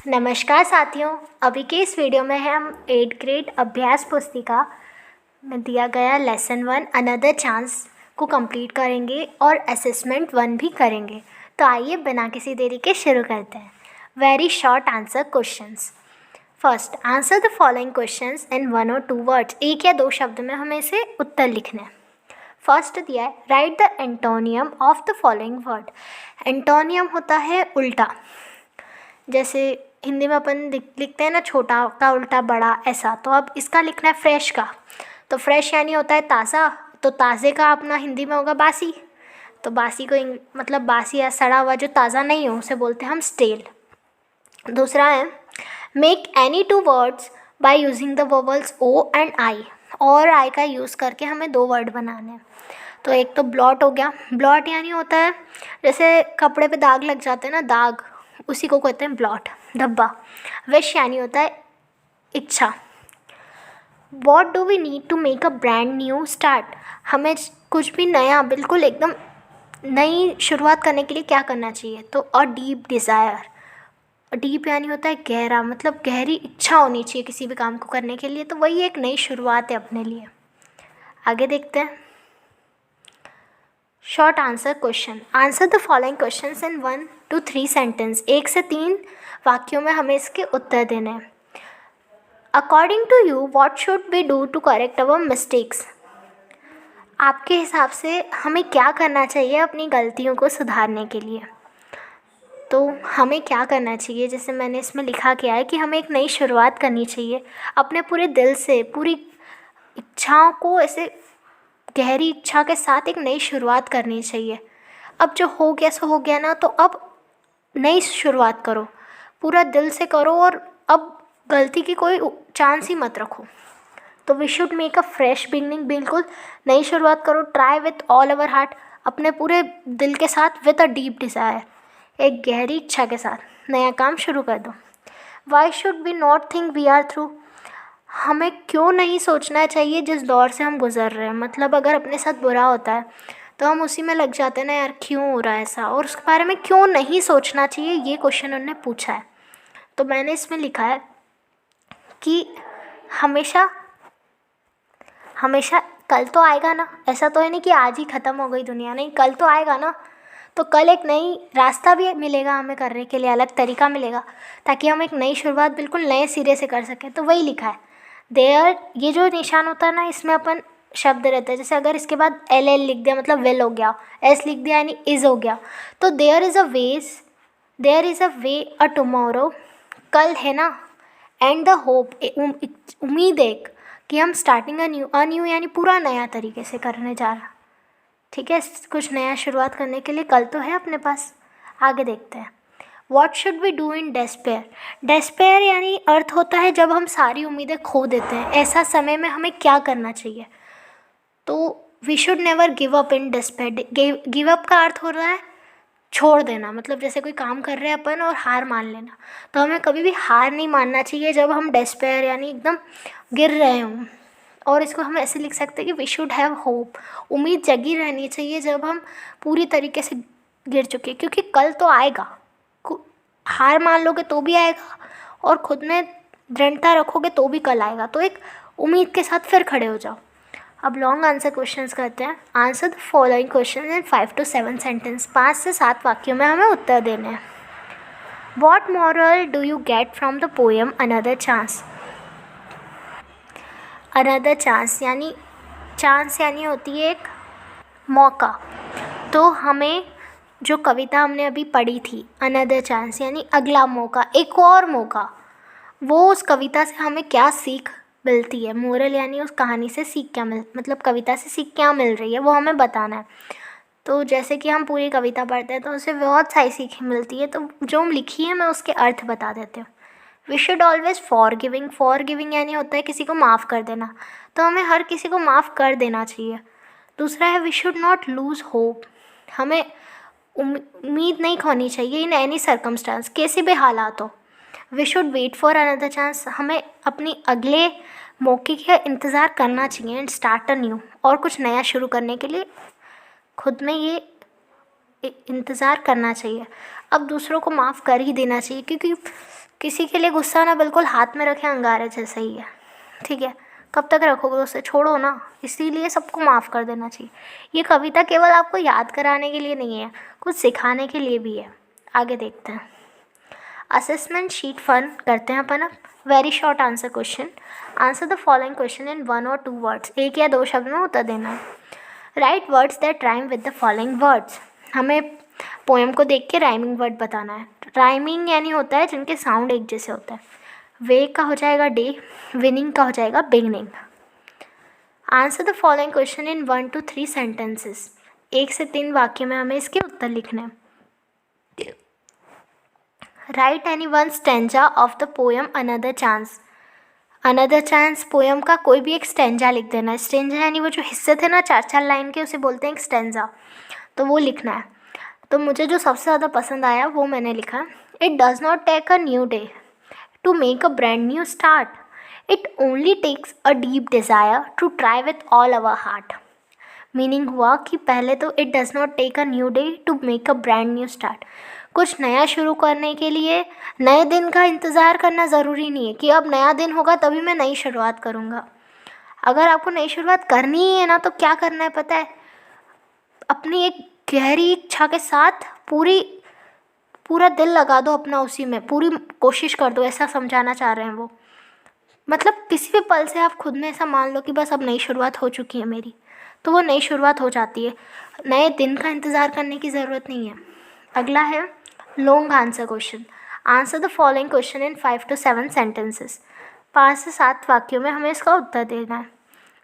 नमस्कार साथियों, अभी के इस वीडियो में हम 8th ग्रेड अभ्यास पुस्तिका में दिया गया लेसन 1 अनदर चांस को कंप्लीट करेंगे और असेसमेंट 1 भी करेंगे। तो आइए बिना किसी देरी के शुरू करते हैं। Very short answer questions. First, answer the following questions in 1 और 2 वर्ड्स। 1 या 2 शब्द में हमें इसे उत्तर लिखना है। फर्स्ट दिया है, right the antonym of the following word. Antonym होता है उल्टा, जैसे हिंदी में अपन लिखते हैं ना, छोटा का उल्टा बड़ा, ऐसा। तो अब इसका लिखना है फ्रेश का। तो फ्रेश यानी होता है ताज़ा, तो ताज़े का अपना हिंदी में होगा बासी। तो बासी को मतलब बासी या सड़ा हुआ जो ताज़ा नहीं हो उसे बोलते हैं हम स्टेल। दूसरा है, make any 2 words by using the vowels O and I. और आई का यूज़ करके हमें 2 वर्ड बनाने हैं। तो एक तो ब्लॉट हो गया। ब्लॉट यानी होता है जैसे कपड़े पे दाग लग जाते हैं ना, दाग, उसी को कहते हैं ब्लॉट, धब्बा। विश यानी होता है इच्छा। What do we need to make a brand new start. हमें कुछ भी नया, बिल्कुल एकदम नई शुरुआत करने के लिए क्या करना चाहिए। तो अ डीप डिज़ायर। डीप यानी होता है गहरा, मतलब गहरी इच्छा होनी चाहिए किसी भी काम को करने के लिए। तो वही एक नई शुरुआत है अपने लिए। आगे देखते हैं। Short answer question. Answer the following questions in 1 to 3 sentence. 1 से 3 वाक्यों में हमें इसके उत्तर देने हैं। According to you what should we do to correct our mistakes. आपके हिसाब से हमें क्या करना चाहिए अपनी गलतियों को सुधारने के लिए। तो हमें क्या करना चाहिए, जैसे मैंने इसमें लिखा क्या है कि हमें एक नई शुरुआत करनी चाहिए अपने पूरे दिल से, पूरी इच्छाओं को ऐसे गहरी इच्छा के साथ एक नई शुरुआत करनी चाहिए। अब जो हो गया सो हो गया ना, तो अब नई शुरुआत करो, पूरा दिल से करो और अब गलती की कोई चांस ही मत रखो। तो we should make a fresh beginning. बिल्कुल नई शुरुआत करो। Try with all our heart, अपने पूरे दिल के साथ। विथ अ डीप डिज़ायर, एक गहरी इच्छा के साथ नया काम शुरू कर दो। Why should we not think we are through. हमें क्यों नहीं सोचना चाहिए जिस दौर से हम गुज़र रहे हैं। मतलब अगर अपने साथ बुरा होता है तो हम उसी में लग जाते हैं ना, यार क्यों हो रहा है ऐसा, और उसके बारे में क्यों नहीं सोचना चाहिए, ये क्वेश्चन उन्होंने पूछा है। तो मैंने इसमें लिखा है कि हमेशा हमेशा कल तो आएगा ना। ऐसा तो है नहीं कि आज ही ख़त्म हो गई दुनिया, नहीं, कल तो आएगा ना। तो कल एक नई रास्ता भी मिलेगा हमें करने के लिए, अलग तरीका मिलेगा, ताकि हम एक नई शुरुआत बिल्कुल नए सिरे से कर सकें। तो वही लिखा है देयर। ये जो निशान होता है ना, इसमें अपन शब्द रहता है। जैसे अगर इसके बाद एल एल लिख दिया मतलब विल हो गया, एस लिख दिया यानी इज़ हो गया। तो there is a way a tomorrow. कल है ना, एंड द होप, उम्मीद एक कि हम स्टार्टिंग अ न्यू यानी पूरा नया तरीके से करने जा रहा। ठीक है, कुछ नया शुरुआत करने के लिए कल तो है अपने पास। आगे देखते हैं। What should we do in despair. Despair यानी अर्थ होता है जब हम सारी उम्मीदें खो देते हैं। ऐसा समय में हमें क्या करना चाहिए। तो we should never give up in despair. Give up का अर्थ हो रहा है छोड़ देना, मतलब जैसे कोई काम कर रहे हैं अपन और हार मान लेना। तो हमें कभी भी हार नहीं मानना चाहिए जब हम डेस्पेयर यानी एकदम गिर रहे हों। और इसको हम ऐसे लिख सकते हैं कि वी शुड हैव होप। उम्मीद जगी रहनी चाहिए जब हम पूरी तरीके से गिर चुके, क्योंकि कल तो आएगा। हार मान लोगे तो भी आएगा, और खुद में दृढ़ता रखोगे तो भी कल आएगा। तो एक उम्मीद के साथ फिर खड़े हो जाओ। अब लॉन्ग आंसर क्वेश्चंस करते हैं। Answer the following question in 5 to 7 sentence. 5 से 7 वाक्यों में हमें उत्तर देने हैं। What moral do you get from the poem another chance. Another chance यानी होती है एक मौका। तो हमें जो कविता हमने अभी पढ़ी थी, अनदर चांस यानी अगला मौका, एक और मौका, वो उस कविता से हमें क्या सीख मिलती है। मोरल यानी उस कहानी से सीख क्या मतलब कविता से सीख क्या मिल रही है, वो हमें बताना है। तो जैसे कि हम पूरी कविता पढ़ते हैं तो उससे बहुत सारी सीखें मिलती है। तो जो हम लिखी है मैं उसके अर्थ बता देती हूँ। वी शुड ऑलवेज फॉरगिविंग यानी होता है किसी को माफ़ कर देना। तो हमें हर किसी को माफ़ कर देना चाहिए। दूसरा है we should not lose hope. हमें उम्मीद नहीं खोनी चाहिए इन एनी सर्कमस्टांस, कैसे भी हालात हो। We should wait for another chance. हमें अपनी अगले मौके का इंतज़ार करना चाहिए। एंड स्टार्ट अ न्यू, और कुछ नया शुरू करने के लिए खुद में ये इंतज़ार करना चाहिए। अब दूसरों को माफ़ कर ही देना चाहिए, क्योंकि किसी के लिए गुस्सा ना बिल्कुल हाथ में रखे अंगारे जैसा ही है, ठीक है। कब तक रखोगे उसे, छोड़ो ना। इसीलिए सबको माफ़ कर देना चाहिए। ये कविता केवल आपको याद कराने के लिए नहीं है, कुछ सिखाने के लिए भी है। आगे देखते हैं। असेसमेंट शीट फन करते हैं अपन अब। Very short answer question. Answer the following question in 1 और 2 वर्ड्स। 1 या 2 शब्द में उत्तर देना है। Right words that rhyme with the following words. हमें पोएम को देख के राइमिंग वर्ड बताना है। राइमिंग यानी होता है जिनके साउंड एक जैसे होता है। वे का हो जाएगा डे, विनिंग का हो जाएगा beginning. Answer the following question in 1 to 3 sentences. 1 से 3 वाक्य में हमें इसके उत्तर लिखने हैं। Right any one stanza of the poem another chance. Another chance poem का कोई भी एक स्टेंजा लिख देना है। स्टेंजा यानी वो जो हिस्से थे ना 4-4 लाइन के, उसे बोलते हैं एक स्टेंजा, तो वो लिखना है। तो मुझे जो सबसे ज़्यादा पसंद आया वो मैंने लिखा। It does not take a new day to make a brand new start, it only takes a deep desire to try with all our heart. Meaning हुआ कि पहले तो it does not take a new day to make a brand new start. कुछ नया शुरू करने के लिए नए दिन का इंतज़ार करना ज़रूरी नहीं है कि अब नया दिन होगा तभी मैं नई शुरुआत करूँगा। अगर आपको नई शुरुआत करनी ही है ना, तो क्या करना है पता है? अपनी एक गहरी इच्छा के साथ पूरा दिल लगा दो अपना उसी में, पूरी कोशिश कर दो, ऐसा समझाना चाह रहे हैं वो। मतलब किसी भी पल से आप खुद में ऐसा मान लो कि बस अब नई शुरुआत हो चुकी है मेरी, तो वो नई शुरुआत हो जाती है। नए दिन का इंतज़ार करने की ज़रूरत नहीं है। अगला है long answer question. Answer the following question in 5 to 7 sentences. 5 से 7 वाक्यों में हमें इसका उत्तर देना है।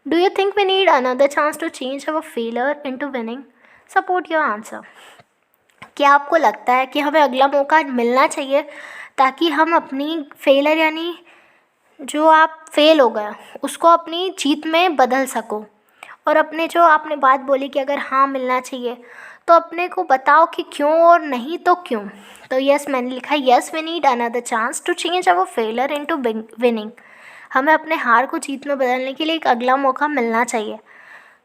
Do you think we need another chance to change our failure into winning? Support your answer. क्या आपको लगता है कि हमें अगला मौका मिलना चाहिए ताकि हम अपनी फेलियर यानी जो आप फेल हो गए उसको अपनी जीत में बदल सको? और अपने जो आपने बात बोली कि अगर हाँ मिलना चाहिए, तो अपने को बताओ कि क्यों, और नहीं तो क्यों। तो यस मैंने लिखा, yes we need another chance to change our failure into winning. हमें अपने हार को जीत में बदलने के लिए एक अगला मौका मिलना चाहिए।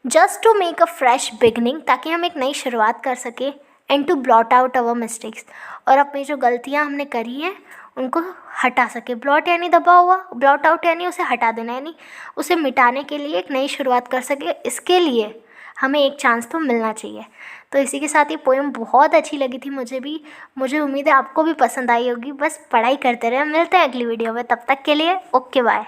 Just to make a fresh beginning, ताकि हम एक नई शुरुआत कर सकें। And to blot out our mistakes, और अपनी जो गलतियाँ हमने करी हैं उनको हटा सके। ब्लॉट यानी दबा हुआ, ब्लॉट आउट यानी उसे हटा देना, यानी उसे मिटाने के लिए एक नई शुरुआत कर सके। इसके लिए हमें एक चांस तो मिलना चाहिए। तो इसी के साथ ये पोएम बहुत अच्छी लगी थी मुझे भी। मुझे उम्मीद है आपको भी पसंद आई होगी। बस पढ़ाई करते रहे। मिलते हैं अगली वीडियो में, तब तक के लिए ओके बाय।